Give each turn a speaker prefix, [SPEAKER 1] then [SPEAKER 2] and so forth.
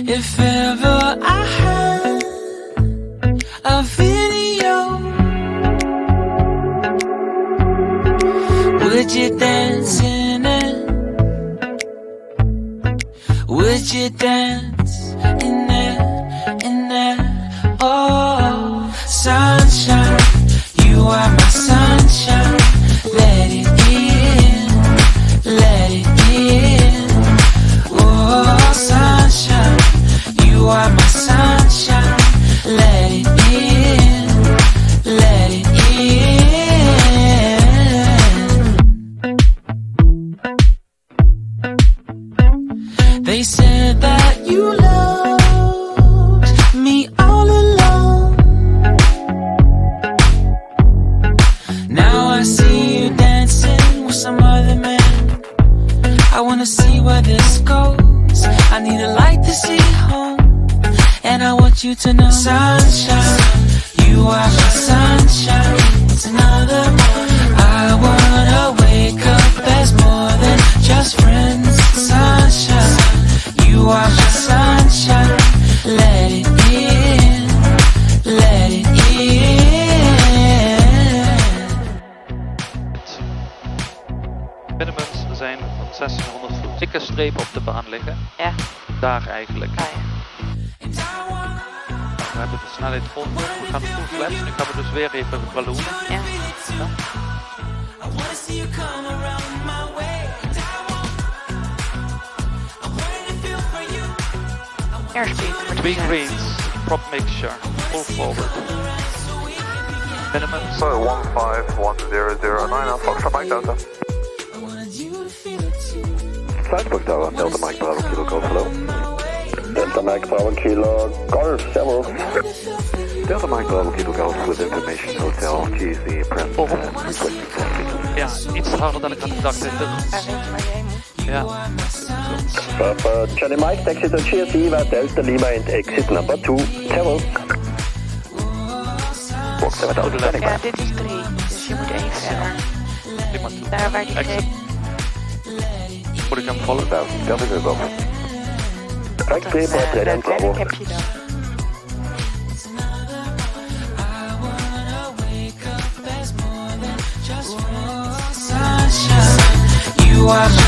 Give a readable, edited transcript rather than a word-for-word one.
[SPEAKER 1] If ever I had a video, would you dance in it? Would you dance in it, in it? Oh, sunshine, you are my sunshine. Let it in, let it in. Oh, sunshine, you are my sunshine. Let it in, let it in. They said that you loved me all along. Now I see you dancing with some other man. I wanna see where this goes. I need a light to see home, and I want you to know, sunshine, you are my sunshine. It's another morning. I wanna wake up as more than just friends. Sunshine, you are my sunshine. Let it in, let it in.
[SPEAKER 2] Minimums zijn van 1600 voet. Dikke strepen op de baan liggen.
[SPEAKER 3] Ja.
[SPEAKER 2] Daar eigenlijk.
[SPEAKER 3] Ah, ja.
[SPEAKER 2] We hebben de snelheid vol. We gaan full flaps. Nu gaan we dus weer even balloonen.
[SPEAKER 3] Ja. Airspeed.
[SPEAKER 2] Three greens. Prop mixture. Full forward. Minimum.
[SPEAKER 4] So 15100 Fox Mike Delta. Salzburg Tower, Delta Mike Bravo Kilo Golf, hello. Delta Mike Bravo Kilo Golf, servus. Delta Mike Bravo Kilo Golf with information hotel GC press.
[SPEAKER 2] Ja, iets harder dan ik had gedacht.
[SPEAKER 3] Weet je waar je heen moet?
[SPEAKER 2] Ja.
[SPEAKER 4] Papa Charlie Mike, taxi to GC, Delta Lima and exit number 2, servus.
[SPEAKER 3] Ja, dit is 3, dus je moet 1 verder. Daar waar die reed.
[SPEAKER 2] Moet ik hem volgen?
[SPEAKER 4] Dat is het wel. Kijk, 2 voor het
[SPEAKER 3] Daar heb je dan.
[SPEAKER 1] You are my